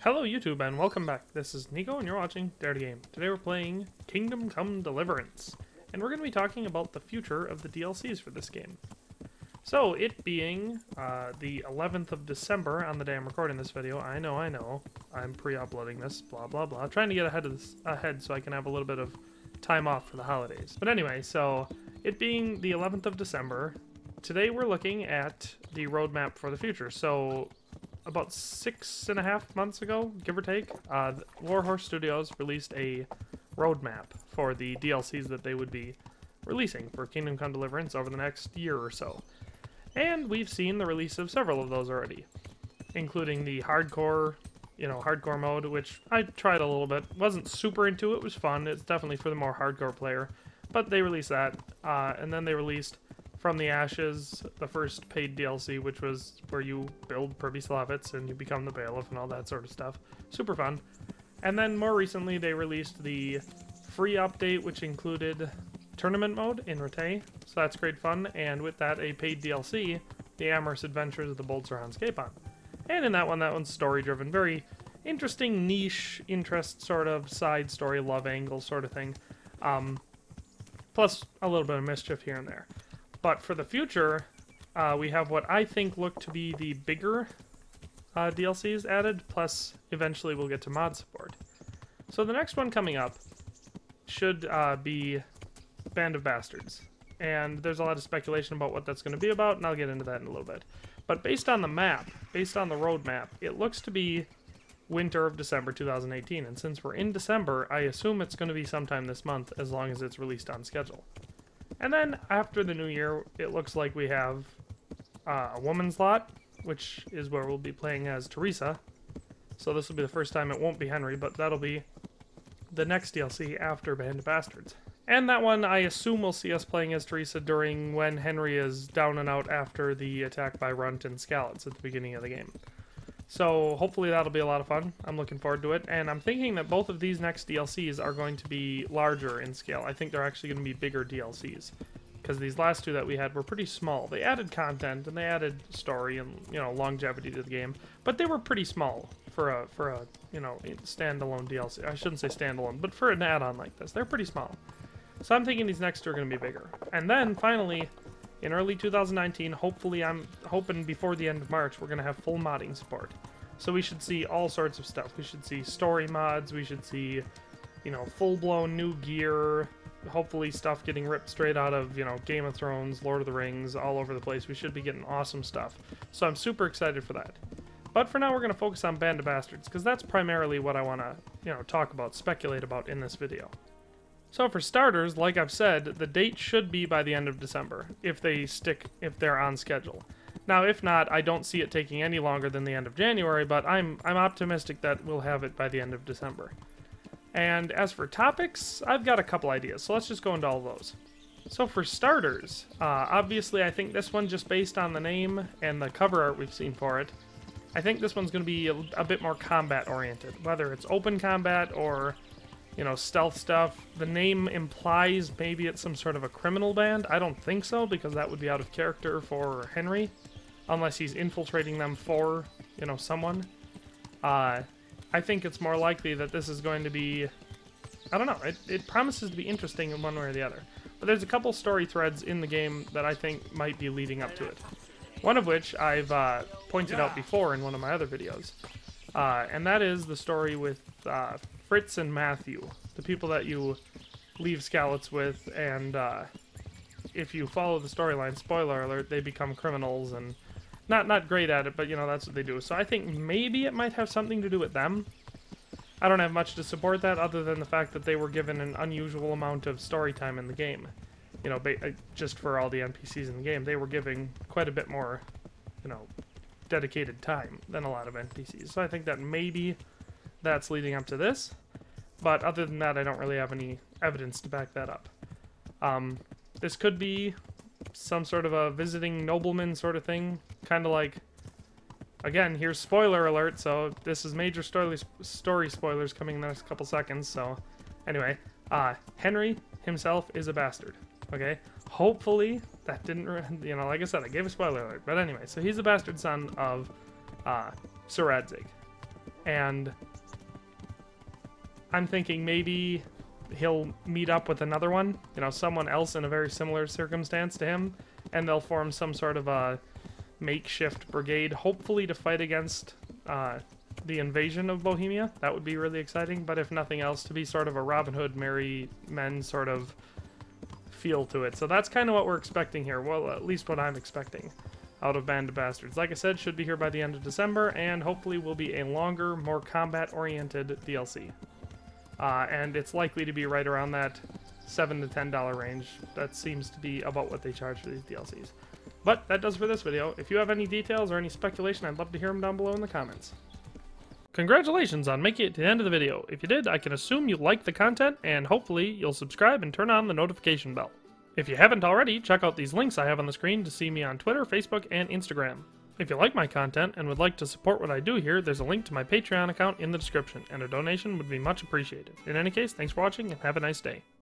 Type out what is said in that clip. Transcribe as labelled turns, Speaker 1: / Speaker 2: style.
Speaker 1: Hello YouTube and welcome back. This is Nico and you're watching Dare to Game. Today we're playing Kingdom Come Deliverance. And we're going to be talking about the future of the DLCs for this game. So, it being the 11th of December on the day I'm recording this video, I know, I'm pre-uploading this, blah blah blah, trying to get ahead so I can have a little bit of time off for the holidays. But anyway, so it being the 11th of December, today we're looking at the roadmap for the future. So, about 6.5 months ago, give or take, Warhorse Studios released a roadmap for the DLCs that they would be releasing for Kingdom Come Deliverance over the next year or so. And we've seen the release of several of those already, including the hardcore mode, which I tried a little bit. Wasn't super into it, was fun. It's definitely for the more hardcore player, but they released that, and then they released From the Ashes, the first paid DLC, which was where you build Privy Slavets and you become the bailiff and all that sort of stuff. Super fun. And then more recently they released the free update, which included tournament mode in Rete, so that's great fun, and with that a paid DLC, The Amorous Adventures of the Bold Sir Hans Capon. And in that one's story-driven, very interesting niche interest sort of side story love angle sort of thing, plus a little bit of mischief here and there. But for the future, we have what I think look to be the bigger DLCs added, plus eventually we'll get to mod support. So the next one coming up should be Band of Bastards. And there's a lot of speculation about what that's going to be about, and I'll get into that in a little bit. But based on the map, based on the roadmap, it looks to be winter of December 2018. And since we're in December, I assume it's going to be sometime this month, as long as it's released on schedule. And then after the new year, it looks like we have a woman's lot, which is where we'll be playing as Teresa. So this will be the first time it won't be Henry, but that'll be the next DLC after Band of Bastards. And that one, I assume we'll see us playing as Teresa during when Henry is down and out after the attack by Runt and Scallots at the beginning of the game. So hopefully that'll be a lot of fun. I'm looking forward to it, and I'm thinking that both of these next DLCs are going to be larger in scale. I think they're actually going to be bigger DLCs, because these last two that we had were pretty small. They added content and they added story and longevity to the game, but they were pretty small for a standalone DLC. I shouldn't say standalone, but for an add-on like this, they're pretty small. So I'm thinking these next two are going to be bigger. And then finally, in early 2019, hopefully, I'm hoping before the end of March, we're going to have full modding support. So we should see all sorts of stuff. We should see story mods, we should see, full-blown new gear, hopefully stuff getting ripped straight out of, Game of Thrones, Lord of the Rings, all over the place. We should be getting awesome stuff. So I'm super excited for that. But for now, we're going to focus on Band of Bastards, because that's primarily what I want to, talk about, speculate about in this video. So for starters, like I've said, the date should be by the end of December, if they're on schedule. Now, if not, I don't see it taking any longer than the end of January, but I'm optimistic that we'll have it by the end of December. And as for topics, I've got a couple ideas, so let's just go into all of those. So for starters, obviously I think this one, just based on the name and the cover art we've seen for it, I think this one's going to be a bit more combat-oriented, whether it's open combat or stealth stuff. The name implies maybe it's some sort of a criminal band. I don't think so, because that would be out of character for Henry, unless he's infiltrating them for, someone. I think it's more likely that this is going to be, I don't know, it promises to be interesting in one way or the other. But there's a couple story threads in the game that I think might be leading up to it. One of which I've pointed out before in one of my other videos. And that is the story with Fritz and Matthew, the people that you leave Scallots with, and if you follow the storyline, spoiler alert, they become criminals, and not great at it, but that's what they do. So I think maybe it might have something to do with them. I don't have much to support that other than the fact that they were given an unusual amount of story time in the game. Just for all the NPCs in the game, they were giving quite a bit more, dedicated time than a lot of NPCs. So I think that maybe that's leading up to this. But other than that, I don't really have any evidence to back that up. This could be some sort of a visiting nobleman sort of thing. Kind of like, again, here's spoiler alert, so this is major story spoilers coming in the next couple seconds. So anyway, Henry himself is a bastard. Okay? Hopefully, that didn't, like I said, I gave a spoiler alert. But anyway, so he's a bastard son of Sir Radzig. And I'm thinking maybe he'll meet up with another one, you know, someone else in a very similar circumstance to him, and they'll form some sort of a makeshift brigade, hopefully to fight against the invasion of Bohemia. That would be really exciting, but if nothing else, to be sort of a Robin Hood, Merry Men sort of feel to it. So that's kind of what we're expecting here. Well, at least what I'm expecting out of Band of Bastards. Like I said, should be here by the end of December, and hopefully will be a longer, more combat-oriented DLC. And it's likely to be right around that $7 to $10 range. That seems to be about what they charge for these DLCs. But that does for this video. If you have any details or any speculation, I'd love to hear them down below in the comments. Congratulations on making it to the end of the video. If you did, I can assume you liked the content, and hopefully you'll subscribe and turn on the notification bell. If you haven't already, check out these links I have on the screen to see me on Twitter, Facebook, and Instagram. If you like my content and would like to support what I do here, there's a link to my Patreon account in the description, and a donation would be much appreciated. In any case, thanks for watching and have a nice day.